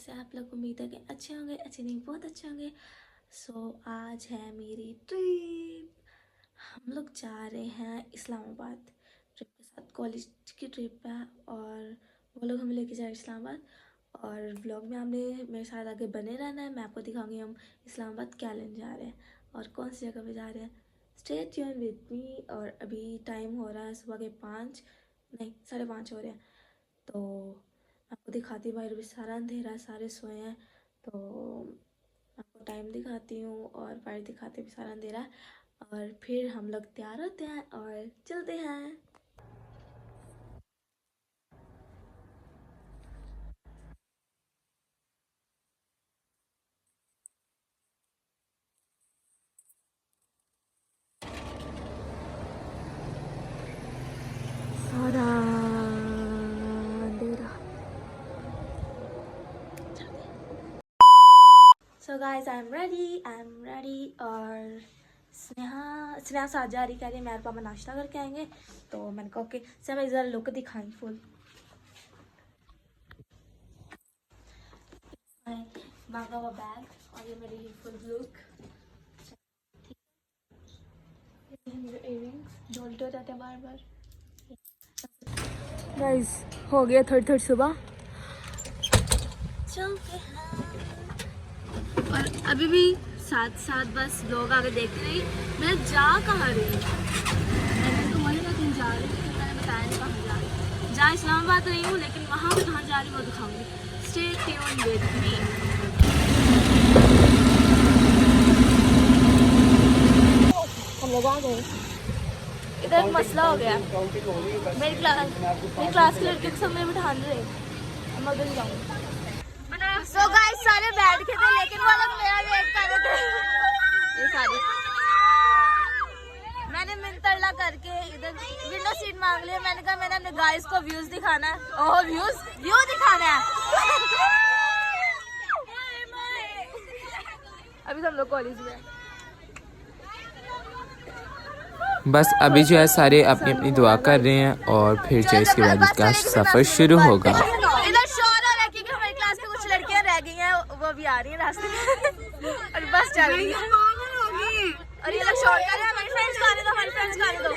कैसे आप लोग? उम्मीद है कि अच्छे होंगे, अच्छे नहीं बहुत अच्छे होंगे। आज है मेरी ट्रिप। हम लोग जा रहे हैं इस्लामाबाद ट्रिप के साथ, कॉलेज की ट्रिप है और वो लोग हमें लेके जा रहे हैं इस्लामाबाद। और व्लॉग में आपने मेरे साथ आगे बने रहना है। मैं आपको दिखाऊंगी हम इस्लामाबाद क्या लेने जा रहे हैं और कौन सी जगह पे जा रहे हैं। Stay tune with me. और अभी टाइम हो रहा है सुबह के 5 नहीं 5:30 हो रहे हैं। तो आपको दिखाती, बाहर भी सारा अंधेरा है, सारे सोए हैं। तो आपको टाइम दिखाती हूँ और बाहर दिखाते भी सारा अंधेरा है। और फिर हम लोग तैयार होते हैं और चलते हैं। सारा अंधेरा। So guys I am ready. और स्नेहा साथ जा रही, कह रही है मेरे पापा नाश्ता करके आएंगे। तो मैंने कहा ओके। से मैं ज़रा लुक दिखाई फुल मांगा हुआ बैग और ये मेरी फुल लुक। इयरिंग्स डोल्टे हो जाते हैं बार बार। गाइस हो गया थोड़ी सुबह, चलते हैं। और अभी भी साथ बस लोग आगे देखते नहीं मैं जा कहाँ रही हूँ। मैंने तो वही कहीं जा रही हूँ, मैंने बताया नहीं कहाँ जा रही हूँ। जहाँ इस्लामाबाद रही हूँ लेकिन वहाँ पे कहाँ जा रही हूँ वो दिखाऊंगी। Stay tune with me. हम लोग आ गए। इधर एक मसला हो गया। मेरी क्लास की लड़कियों को सब में बिठा रहे। मैं उधर जाऊँगी। सो गाइस सारे बैठ के थे लेकिन वो लोग मेरा वेट कर रहे थे। ये सारी मैंने मिंतरला करके इधर विंडो सीट मांग लिया। मैंने कहा मैंने अपने गाइस को व्यूज दिखाना है। ओह व्यू दिखाना है। अभी हम लोग कॉलेज में बस अभी जो है सारे अपनी अपनी दुआ कर रहे हैं और फिर जो इसके बाद इसका सफर शुरू होगा। इधर शोर हो रहा है क्योंकि हमारी क्लास में कुछ लड़कियां रह गई हैं, वो भी आ रही हैं रास्ते में और बस चल रही है। और ये लोग शोर कर रहे हैं। हमारी फ्रेंड्स को आने दो।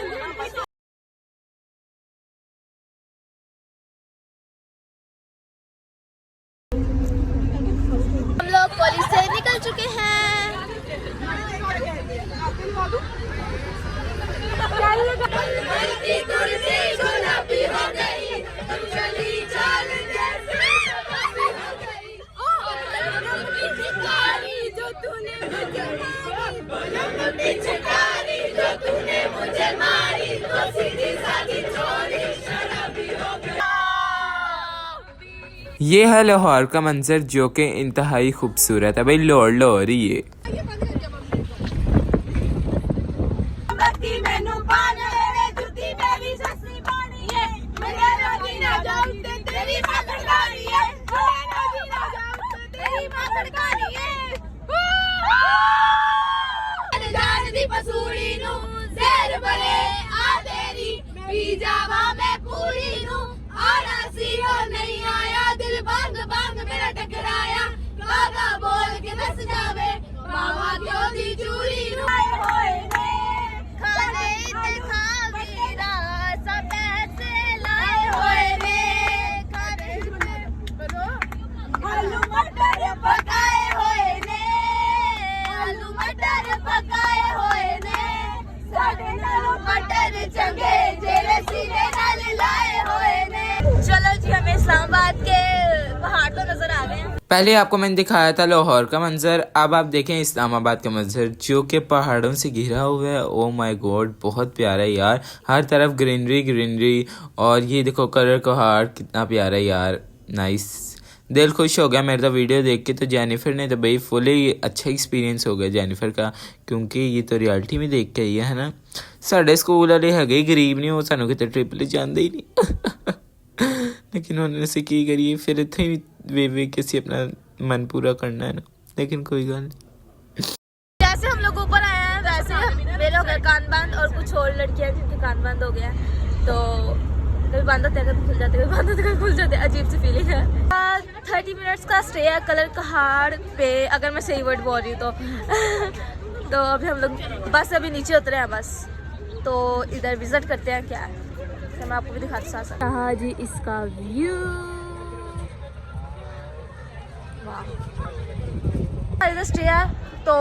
हम लोग कॉलेज से निकल चुके हैं। ये है लाहौर का मंजर जो कि इंतहाई खूबसूरत है। भाई लाहौर ही है। चलो जी हमें इस्लामाबाद के पहाड़ तो नजर आ गए हैं। पहले आपको मैंने दिखाया था लाहौर का मंजर, अब आप देखें इस्लामाबाद का मंजर जो कि पहाड़ों से घिरा हुआ है। ओ माय गॉड बहुत प्यारा है यार, हर तरफ ग्रीनरी। और ये देखो कलर पहाड़ कितना प्यारा है यार, नाइस। दिल खुश हो गया मेरा तो वीडियो देख के। तो जेनिफर ने तो भाई फुली अच्छा एक्सपीरियंस हो गया जेनिफर का, क्योंकि ये तो रियलिटी में देख के आई है ना। साढ़े स्कूल वाले है गरीब नहीं, वो सानू कितने ट्रिप ले जाते ही नहीं लेकिन उन्होंने से की करिए, फिर इतने ही वे किसी अपना मन पूरा करना है ना। लेकिन कोई गल नहीं। जैसे हम लोग ऊपर आए हैं वैसे मेरे हो गए कान बंद और कुछ और लड़कियां जिनके कान बंद हो गया। तो कभी बंद होते हैं कभी खुल जाते हैं, कभी बंद होते हैं कभी खुल जाते हैं, अजीब सी फीलिंग है। 30 मिनट्स का स्टे है कलर पहाड़ पे, अगर मैं सही वर्ड बोल रही हूँ तो। तो अभी हम लोग बस अभी नीचे उतरे हैं बस, तो इधर विजिट करते हैं क्या है, तो मैं आपको भी दिखाती साथ साथ। हाँ जी इसका व्यू, इधर स्टे है तो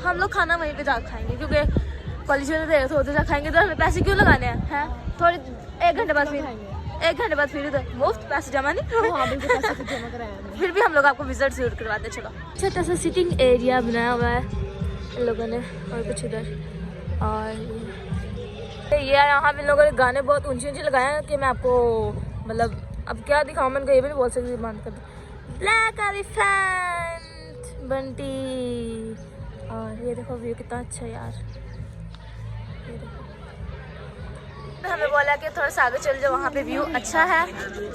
हम लोग खाना वहीं पे जा खाएंगे, क्योंकि कॉलेज में दे तो उधर जा खाएंगे, तो हमें पैसे क्यों लगाने हैं थोड़ी 1 घंटे बाद, फिर 1 घंटे बाद फिर उधर मुफ्त पैसे जमा नहीं। फिर भी हम लोग आपको विजिट जरूर करवाते। चलो छोटा सा सिटिंग एरिया बनाया हुआ है इन लोगों ने, और कुछ इधर, और ये यहाँ पे इन लोगों ने गाने बहुत ऊंचे ऊंचे लगाए हैं कि मैं आपको मतलब अब क्या दिखाऊँ, मैंने ये भी नहीं बोल सकती, बंद कर दो। ब्लैक एलिफेंट बंटी, और ये देखो व्यू कितना अच्छा है यार, ये देखो। हमें बोला कि थोड़ा सा आगे चल जाओ, वहाँ पे व्यू अच्छा है,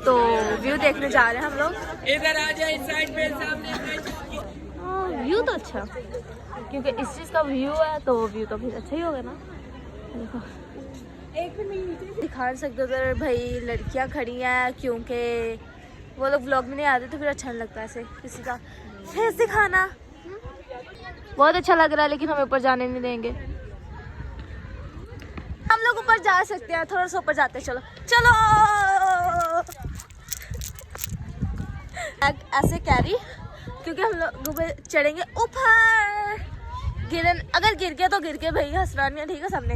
तो व्यू देखने जा रहे हैं हम लोग। इधर आ जाए इस साइड पे, सामने व्यू तो अच्छा, क्योंकि इस चीज़ का व्यू है तो व्यू तो फिर अच्छा ही होगा ना। देखो दिखा नहीं सकते उधर भाई लड़कियाँ खड़ी हैं, क्योंकि वो लोग व्लॉग में नहीं आते तो फिर अच्छा नहीं लगता ऐसे किसी का फेस दिखाना। बहुत अच्छा लग रहा है लेकिन हमें ऊपर जाने नहीं देंगे। हम लोग ऊपर जा सकते हैं, थोड़ा सा ऊपर जाते हैं, चलो चलो। ऐसे कैरी, क्योंकि हम लोग ऊपर चढ़ेंगे ऊपर, गिरन अगर गिर गया तो गिर के भाई हंसना नहीं है, ठीक है सामने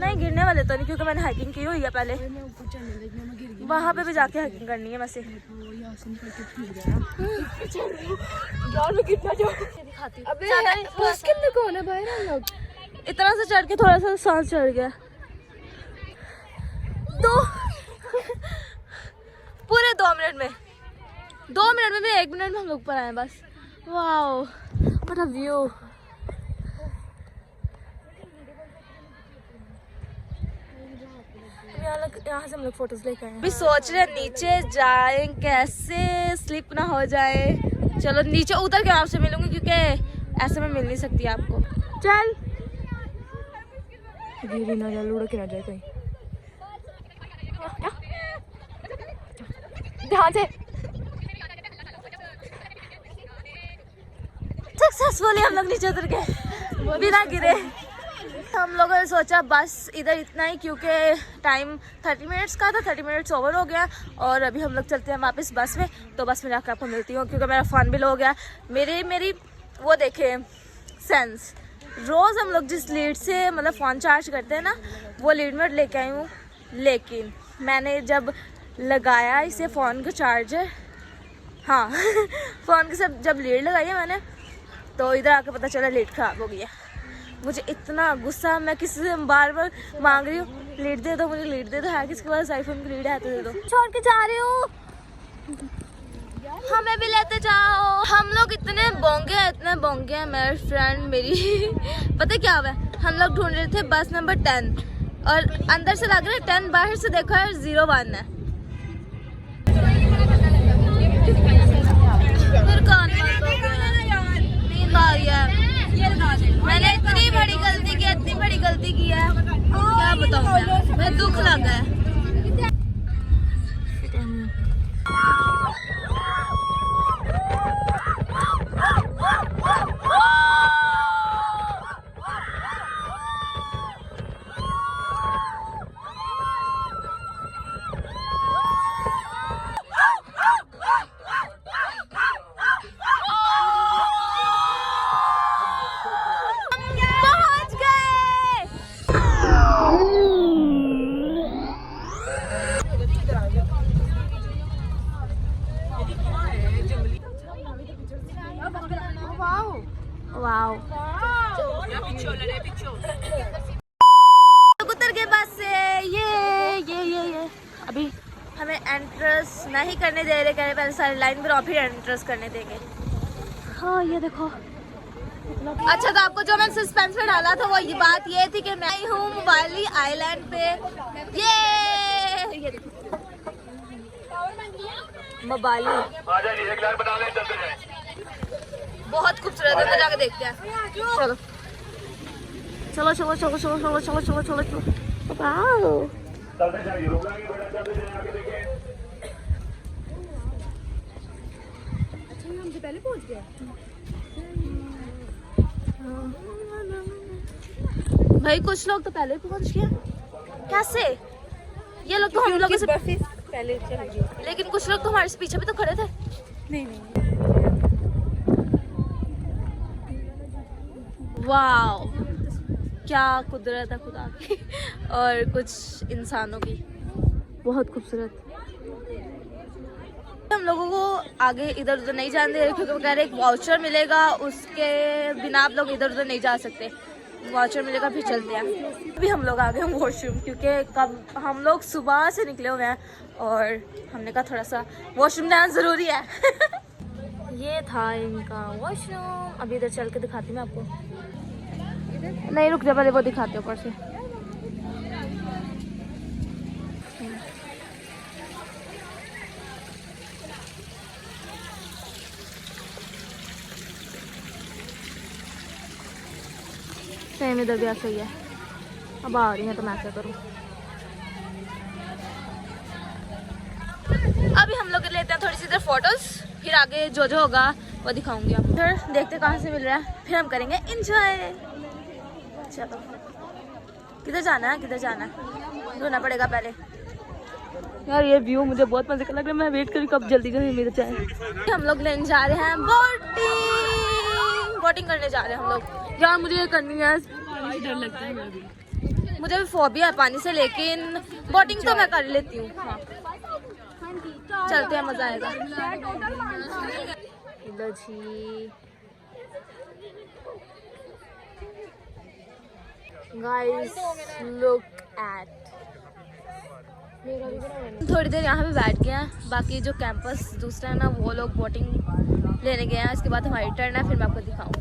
नहीं गिरने वाले तो नहीं, क्योंकि मैंने हाइकिंग की हुई है पहले, वहाँ पे भी जाके हाइकिंग करनी है वैसे। इतना सा चढ़ के थोड़ा सा सांस चढ़ गया, तो पूरे 2 मिनट में 1 मिनट में हम लोग ऊपर आए बस। Wow what a view. यहाँ से हम लोग फोटोज लेके आए। अभी सोच रहे नीचे जाएं कैसे, स्लिप ना हो जाए। चलो नीचे उतर के आपसे मिलूंगी, क्योंकि ऐसे में मिल नहीं सकती आपको। चल गिरी ना जाए, लुढ़क ना जाए कहीं, ध्यान से। सक्सेसफुली हम लोग नीचे उतर गए बिना गिरे। हम लोगों ने सोचा बस इधर इतना ही, क्योंकि टाइम 30 मिनट्स का था, 30 मिनट्स ओवर हो गया, और अभी हम लोग चलते हैं वापस बस में। तो बस में जाकर आपको मिलती हूँ, क्योंकि मेरा फ़ोन भी लो गया। मेरी वो देखे सेंस, रोज़ हम लोग जिस लीड से मतलब फ़ोन चार्ज करते हैं ना, वो लीड में लेके आई हूँ, लेकिन मैंने जब लगाया इसे फ़ोन का चार्जर, हाँ फ़ोन के सब जब लीड लगाई है मैंने, तो इधर आके पता चला लीड ख़राब हो गई है। मुझे इतना गुस्सा, मैं किसी से बार बार मांग रही हूँ लीड दे दो, मुझे लीड दे दो, है किसके पास आईफोन की लीड है तो दे दो। छोड़ के जा रही हूँ, हमें भी लेते जाओ। हम लोग इतने बोंगे हैं मेरे फ्रेंड मेरी पता क्या हुआ, हम लोग ढूंढ रहे थे बस नंबर 10, और अंदर से लग रहा है 10, बाहर से देखो है 01 है। फिर कान बंद हो गया, नींद आ रही है। मैंने इतनी बड़ी गलती की है, क्या बताऊँ मैं, दुख लगा है। वाओ उतर के बस से ये अभी हमें एंट्रेंस नहीं करने दे रहे, कह रहे पहले सारी लाइन पर फिर एंट्रेंस करने देंगे। हाँ ये देखो। अच्छा तो आपको जो मैंने सस्पेंस में डाला था वो ये बात ये थी कि मैं हूँ मवाली आइलैंड पे, ये मवाली बहुत खूबसूरत है, जाके देखते हैं। चलो चलो चलो चलो चलो चलो चलो चलो चलो चलो। वाओ हमसे पहले पहुंच गए। भाई कुछ लोग तो पहले पहुंच गए। कैसे? ये लोग तो हम लोगों से पहले चल गए। लेकिन कुछ लोग तो हमारे से पीछे भी तो खड़े थे। नहीं नहीं वाओ, क्या कुदरत है खुदा की और कुछ इंसानों की, बहुत खूबसूरत। हम लोगों को आगे इधर उधर नहीं जाने दे रहे क्योंकि वगैरह एक वाउचर मिलेगा, उसके बिना आप लोग इधर उधर नहीं जा सकते। वाउचर मिलेगा फिर चलते हैं। अभी हम लोग आ गए वॉशरूम क्योंकि कब हम लोग सुबह से निकले हुए हैं और हमने कहा थोड़ा सा वॉशरूम जाना ज़रूरी है। ये था इनका वॉशरूम। अभी इधर चल के दिखाती मैं आपको। नहीं रुक जा, पहले वो दिखाते ऊपर से। सेम इधर भी ऐसा ही है। अब आ रही है तो मैं क्या करूँ। अभी हम लोग लेते हैं थोड़ी सी इधर फोटोज, फिर आगे जो जो होगा वो दिखाऊंगी आपको। फिर देखते कहाँ से मिल रहा है, फिर हम करेंगे एंजॉय। चलो किधर जाना है, किधर जाना है, ढूंढना पड़ेगा पहले। यार ये व्यू मुझे बहुत मजे का लग रहा है। मैं वेट करी कब जल्दी जल्दी मिल जाए। हम लोग लेने जा रहे हैं बोटिंग। बोटिंग करने जा रहे हैं हम लोग। यार मुझे ये करनी है, पानी से डर लगता है मुझे भी फोबिया है पानी से, लेकिन बोटिंग तो मैं कर लेती हूँ। हाँ चलते हैं, मजा आएगा। इधर जी गाइस लुक एट। थोड़ी देर यहाँ पे बैठ गए हैं। बाकी जो कैंपस दूसरा है ना, वो लोग बोटिंग लेने गए हैं। इसके बाद हमारी टर्न है, फिर मैं आपको दिखाऊंगी।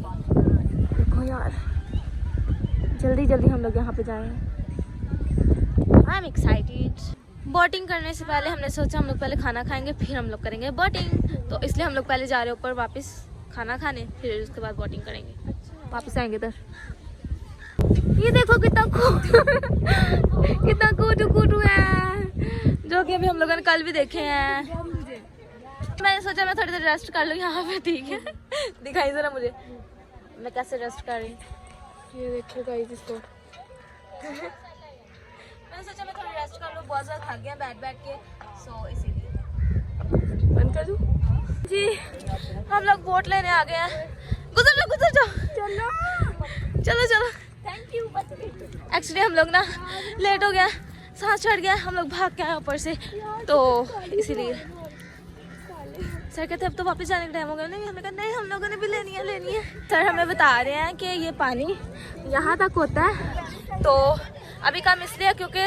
देखो यार जल्दी जल्दी हम लोग यहाँ पे जाएंगे। I am excited. बोटिंग करने से पहले हमने सोचा हम लोग पहले खाना खाएंगे फिर हम लोग करेंगे बोटिंग। तो इसलिए हम लोग पहले जा रहे हैं ऊपर वापस खाना खाने, फिर उसके बाद बोटिंग करेंगे। वापस आएंगे इधर। ये देखो कितना कितना कूटू है, जो कि अभी हम लोगों ने कल भी देखे हैं। मैंने सोचा मैं थोड़ी देर रेस्ट कर लूँ यहाँ पे, ठीक है। दिखाई जरा मुझे मैं कैसे रेस्ट कर रही हूँ। ये देखिए गाइस इसको। मैंने सोचा मैं थोड़ी रेस्ट कर लूँ, बहुत ज़्यादा थक गया बैठ बैठ के, सो इसीलिए। बंद कर दूँ जी। हम लोग बोट लेने आ गए हैं। गुजर जाओ चलो चलो। Thank you. एक्चुअली हम लोग ना लेट हो गया, सांस चढ़ गया, हम लोग भाग के आए ऊपर से, तो इसीलिए सर कहते अब तो वापस जाने का टाइम हो गया। नहीं हमने कहा नहीं, हम लोगों ने भी लेनी है। सर हमें बता रहे हैं कि ये पानी यहाँ तक होता है, तो अभी काम इसलिए क्योंकि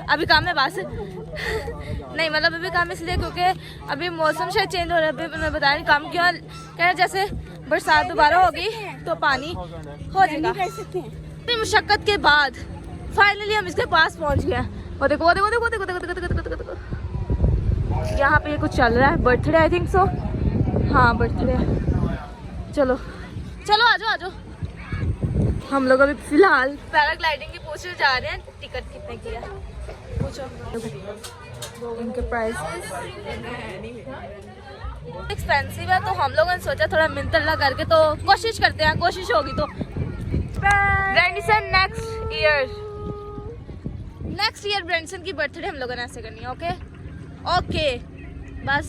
अभी काम है बस नहीं मतलब अभी काम इसलिए क्योंकि अभी मौसम शायद चेंज हो रहा है। अभी मैं बता रही काम क्यों कह रहे, जैसे बरसात दोबारा होगी तो पानी हो जाएगा। इतनी मुशक्कत के बाद फाइनली हम इसके पास पहुंच गए। और देखो वो देखो यहाँ पे कुछ चल रहा है, बर्थडे आई थिंक सो। हाँ बर्थडे। चलो चलो आ जाओ। हम लोग अभी फिलहाल पैराग्लाइडिंग की पूछने जा रहे हैं। टिकट कितने की है पूछो। इनके प्राइसेस एक्सपेंसिव है, तो हम लोगों ने सोचा थोड़ा मिन्नत करके तो कोशिश करते हैं, कोशिश होगी तो। ब्रेंडसन नेक्स्ट ईयर ब्रेंडसन की बर्थडे हम लोगों ने ऐसे करनी है। ओके बस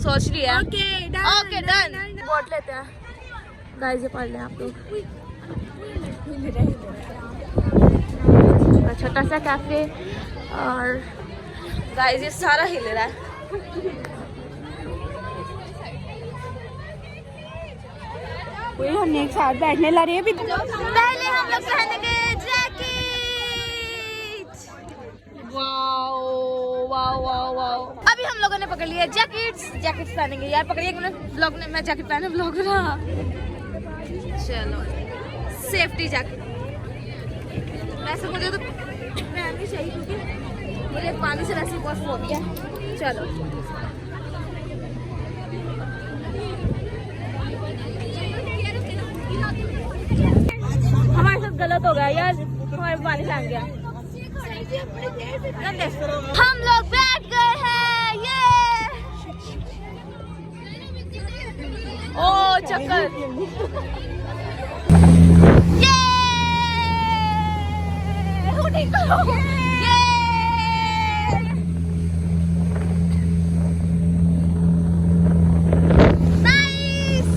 सोच लिया। Okay done. बोट लेते हैं गाइस, ये पढ़ लें आप लोग। छोटा सा कैफे और गाइस ये सारा हिल रहा है। हमने एक साथ बैठने ला रहे हैं। पहले हम लोग पहनेंगे जैकेट। वाओ। अभी हम लोगों ने पकड़ लिया जैकेट्स पहनेंगे। यार पकड़िए मैं जैकेट पहने ब्लॉग रहा। चलो सेफ्टी जैकेट। वैसे मुझे तो पहननी चाहिए क्योंकि मुझे पानी से वैसे बहुत फोबिया है। चलो हमारे साथ गलत हो गया यार, हमारे पानी से आ गया। हम लोग बैठ गए हैं, ये ओ चक्कर, ये नाइस।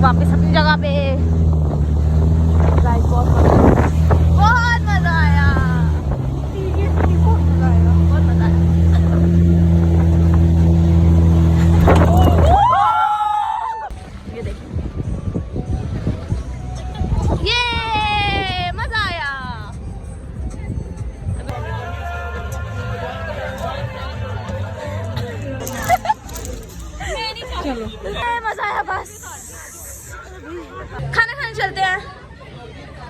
वापस अपनी जगह पे। गाइस बहुत मजा आया, बहुत मजा आया, बहुत मजा आया। ये देखिए, ये मजा आया। चलो मजा आया बस। खाना खाने चलते हैं,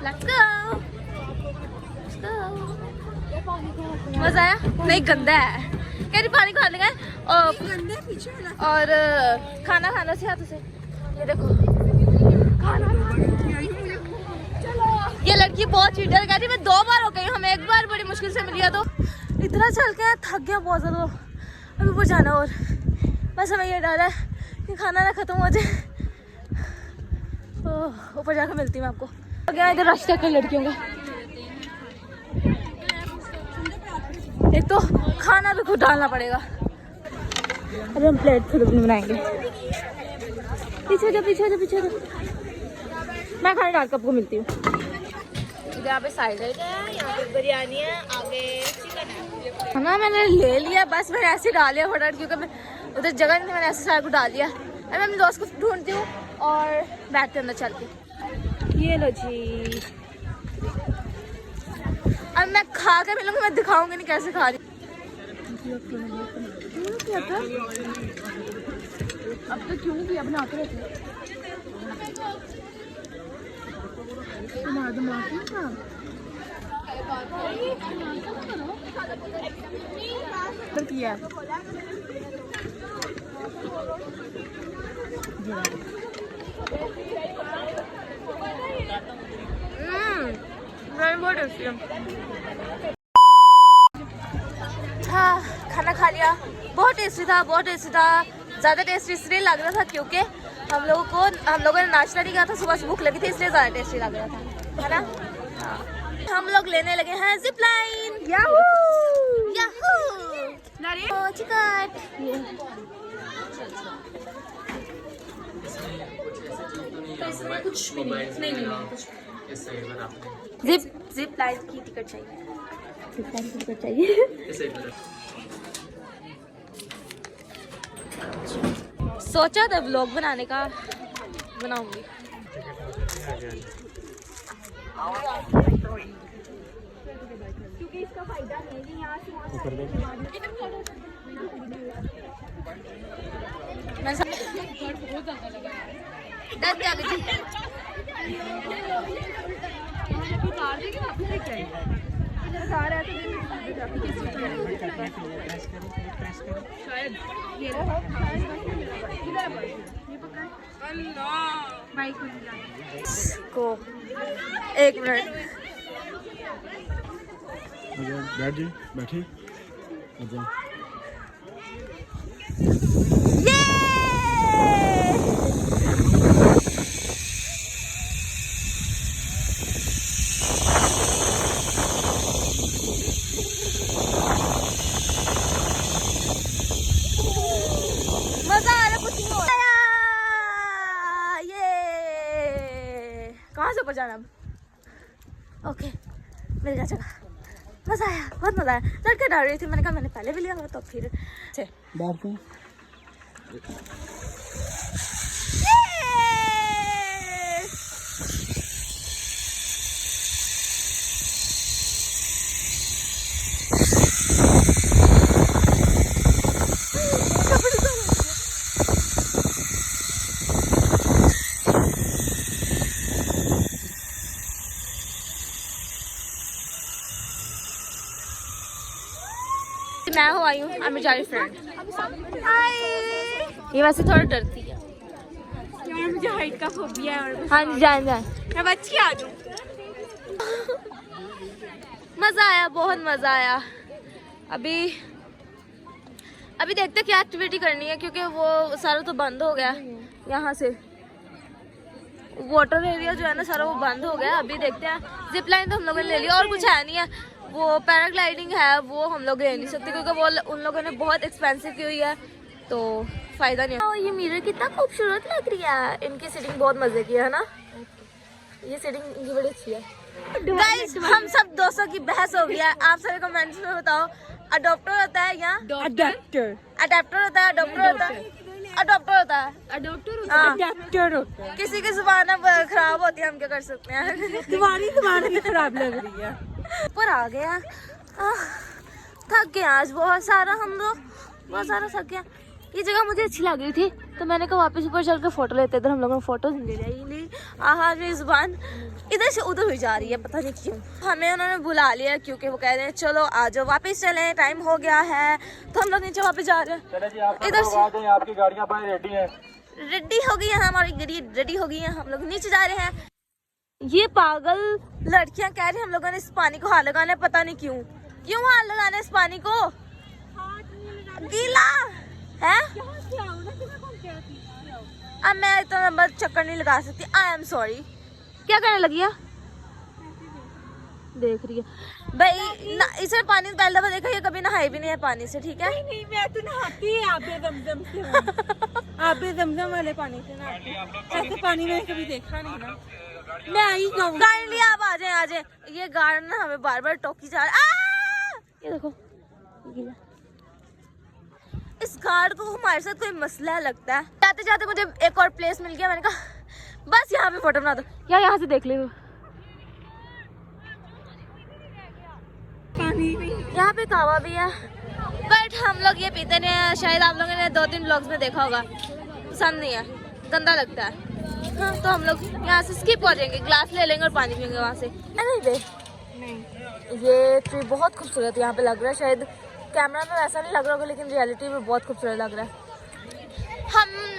लेट्स गो। मजा आया? नहीं, गंदा है। कह रही पानी खाने का और खाना खाना से हाथ से। ये देखो ये लड़की बहुत चीटर कह रही, मैं 2 बार हो गई, हम 1 बार बड़ी मुश्किल से मिली है, तो इतना चल के थक गया बहुत ज्यादा। अभी ऊपर जाना और बस हमें ये डर है कि खाना ना खत्म हो जाए। ऊपर जाकर मिलती हूँ मैं आपको। गया इधर रास्ता कर लड़कियों का। एक तो खाना भी खुद डालना पड़ेगा। अरे हम प्लेट खुद अपनी बनाएंगे। पीछे जा, पीछे जा, पीछे जा। मैं खाना डाल कर आपको मिलती हूँ। यहाँ पे साइड है, यहाँ पे बिरयानी है, आगे चिकन है। खाना मैंने ले लिया, बस मैंने ऐसे डाल लिया फटाफट, क्योंकि मैं उधर जगह नहीं थी, मैंने ऐसे सारा कुछ डाल दिया। अब मैं अपने दोस्त को ढूंढती हूँ और बैठ के अंदर चलती हूँ। ये लो जी, अब मैं खा के मिलूंगी, मैं दिखाऊंगी नहीं कैसे खा रही। अब तो क्यों भी बनाते रहते किया। हाँ, खाना खा लिया, बहुत टेस्टी था, बहुत टेस्टी था। ज़्यादा टेस्टी इसलिए लग रहा था क्योंकि हम लोगों ने नाश्ता नहीं किया था, सुबह से भूख लगी थी, इसलिए ज़्यादा टेस्टी लग रहा था, है ना। हाँ। हम लोग लेने लगे हैं zip line. Yahoo Yahoo chicken. कुछ भी नहीं जिप लाइन की टिकट चाहिए, जिप लाइन की टिकट चाहिए। सोचा था व्लॉग बनाने का, बनाऊंगी। क्योंकि इसका फायदा नहीं है, यहाँ से मैं सब को 1 मिनट बैठ जी, बैठिए। मजा आ रहा, कुछ नहीं हो रहा। ये कहाँ से ऊपर जाना अब? ओके, मिल गया जगह। मजा आया, बहुत मजा आया। लड़के डर रही थी, मैंने कहा मैंने पहले भी लिया हुआ, तो फिर से how are you? I am जारी फ्रेंड। हाय। ये वैसे थोड़ा डरती है यार, मुझे हाइट का फोबिया है। और हाँ जी, जाए जाए। मैं बच्ची आ जाऊँ। मज़ा आया, बहुत मज़ा आया। अभी देखते क्या एक्टिविटी करनी है, क्योंकि वो सारा तो बंद हो गया। यहाँ से वाटर एरिया जो है ना सारा वो बंद हो गया। अभी देखते हैं। जिप लाइन तो हम लोगों ने ले लिया और कुछ है नहीं है। वो पैराग्लाइडिंग है वो हम लोग ले नहीं सकते, क्योंकि वो उन लोगों ने बहुत एक्सपेंसिव की हुई है, तो फ़ायदा नहीं है। ये मिरर कितना खूबसूरत लग रही है। इनकी सीटिंग बहुत मज़े की है ना। ये सीटिंग इनकी बड़ी अच्छी है। गाइस, हम सब दोस्तों की बहस हो गया। आप सारे कमेंट्स में बताओ, अडॉप्टर होता है या अडेप्टर? अडेप्टर होता है, अडॉप्टर होता है, अडॉप्टर होता है, अडेप्टर होता है। किसी की जुबान अब खराब होती है, हम क्या कर सकते हैं। तुम्हारी जुबान भी खराब लग रही है। ऊपर आ गया। थक गए आज बहुत सारा, हम लोग बहुत सारा थक गया। ये जगह मुझे अच्छी लग रही थी, तो मैंने कहा वापस ऊपर चल के फोटो लेते। इधर हम लोगों ने फोटो ले लिया। आहा, मेरी जुबान इधर से उधर हुई जा रही है, पता नहीं क्यों। हमें उन्होंने बुला लिया, क्योंकि वो कह रहे हैं चलो आ जाओ वापस चलें, टाइम हो गया है। तो हम लोग नीचे वापस जा रहे हैं। इधर से आपकी गाड़ियाँ रेडी हैं। रेडी हो गई है, हमारी गाड़ी रेडी हो गई है। हम लोग नीचे जा रहे हैं। ये पागल लड़कियां कह रही हैं हम लोगों ने इस पानी को हाथ लगाना है, पता नहीं क्यों हाथ लगाना है इस पानी को। गीला है। अब मैं इतना लंबा चक्कर नहीं लगा सकती। I am sorry. क्या करने लगी है? देख रही है भाई ना, इसे पानी पहले दफा देखा, ये कभी नहाई भी नहीं है पानी से, ठीक है? नहीं, मैं तो नहाती है आबे जमजम से। आबे जमजम वाले पानी से नहाती। ऐसे पानी मैंने कभी देखा नहीं ना। मैं आई जाऊँ। काइंडली आप आ जाए। ये गार्ड ना हमें बार बार टोकी जा रहा है। ये देखो, इस गार्ड को हमारे साथ कोई मसला लगता है। जाते जाते मुझे एक और प्लेस मिल गया। मैंने कहा बस यहाँ पे फोटो बना दो। यहाँ से देख लो, यहाँ पे कावा भी है, बट हम लोग ये पीते नहीं है। शायद आप लोगों ने 2-3 ब्लॉग्स में देखा होगा। पसंद नहीं है, गंदा लगता है। हाँ, तो हम लोग यहाँ से स्किप हो जाएंगे, ग्लास ले लेंगे और पानी पियेंगे वहाँ से। ये ट्री बहुत खूबसूरत यहाँ पे लग रहा है। शायद कैमरा में वैसा नहीं लग रहा होगा, लेकिन रियलिटी में बहुत खूबसूरत लग रहा है।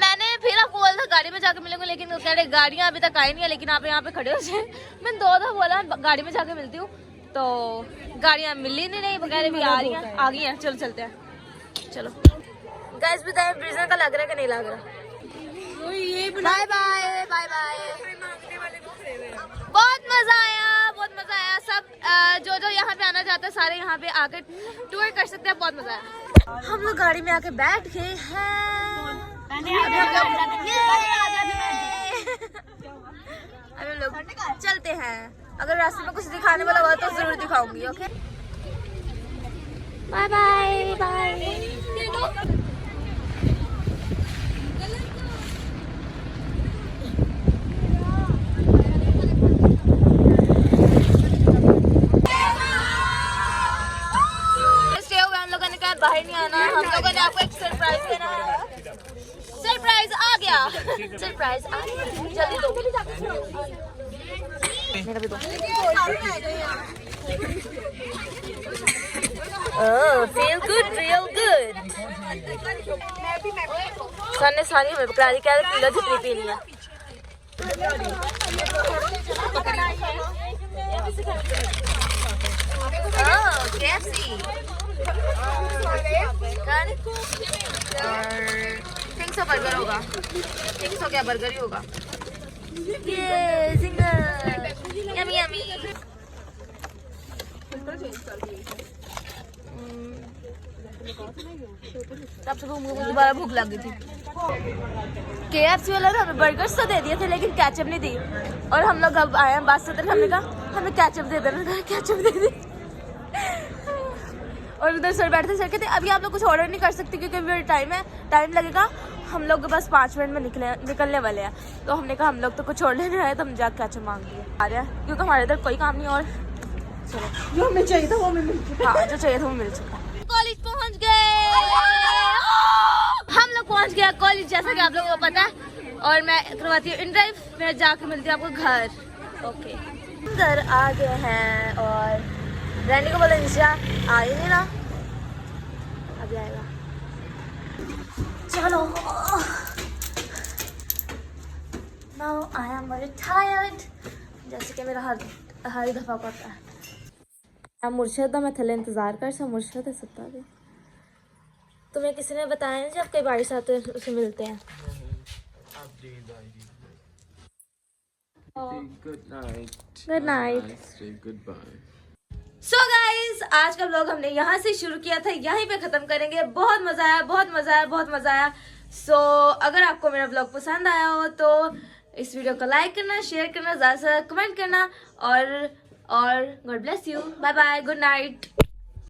मैंने फिर आपको बोला था गाड़ी में जाके मिलेंगे, लेकिन कह रहे गाड़ियाँ अभी तक आई नहीं है, लेकिन आप यहाँ पे खड़े हो जाए। मैंने 2 दफा बोला गाड़ी में जाके मिलती हूँ, तो गाड़ियाँ मिली नहीं वगैरह भी आ रही हैं, आ गई हैं। चलो चलते हैं, चलो। गाइस बताएं ब्रिजन का लग रहा है कि नहीं लग रहा? Bye bye bye bye. बहुत मजा आया, बहुत मजा आया। सब जो यहाँ पे आना चाहते हैं सारे यहाँ पे आकर टूर कर सकते हैं। बहुत मजा आया। हम लोग गाड़ी में आके बैठ गए हैं। अभी हम लोग चलते हैं। अगर रास्ते में कुछ दिखाने वाला हुआ तो जरूर दिखाऊंगी। Okay, bye bye bye. बाहर नहीं आना। हम लोगों ने आपको एक सरप्राइज देना है। सरप्राइज आ गया, सरप्राइज आ गया। जल्दी दो, मेरा भी दो। Feel good, real good. Sir ने सारी हमें पकड़ा दी, क्या पीला जितनी पीनी है। KFC 300 बर्गर होगा। 300 क्या, बर्गर ही होगा। ये जिंगर यमी यमी। तब से दोबारा भूख लग गई थी। KFC वाला ना हमें बर्गर्स तो दे दिए थे, लेकिन केचप नहीं दी। और हम लोग अब आए हैं बस से, हमने कहा हमें केचप दे देना, केचप दे दी। और उधर सर बैठते सर कहते अभी आप लोग कुछ ऑर्डर नहीं कर सकते, क्योंकि अभी टाइम है, टाइम लगेगा। हम लोग बस 5 मिनट में निकलने वाले हैं। तो हमने कहा हम लोग तो कुछ ऑर्डर नहीं आए, तो हम जाकर केचप मांग लिए आ रहे हैं, क्योंकि हमारे इधर कोई काम नहीं। और चलो, जो हमें चाहिए था वो हमें मिल चुका। हाँ, जो चाहिए था वो मिल चुका। कॉलेज पहुंच गए हम लोग, पहुंच गया कॉलेज, जैसा कि आप लोगों को पता है। और मैं करवाती हूँ इन ड्राइव, मैं जाके मिलती हूँ आपको घर। ओके, घर आ गए हैं और रैनी को बोला नीचे आ ही नहीं ना। भी आएगा। चलो, now I am very tired, जैसे कि मेरा हर दफ़ा होता है। अब मुर्शद मैं थले इंतज़ार कर सा मुर्शद है सत्ता भी। तुम्हें किसी ने बताया नहीं जब कई बारिश आते हैं उसे मिलते हैं? Good night. सो गाइज, आज का व्लॉग हमने यहाँ से शुरू किया था, यहीं पे ख़त्म करेंगे। बहुत मज़ा आया, बहुत मज़ा आया, बहुत मज़ा आया। सो अगर आपको मेरा व्लॉग पसंद आया हो तो इस वीडियो को लाइक करना, शेयर करना, ज़्यादा से ज़्यादा कमेंट करना और god bless you. Bye bye, good night.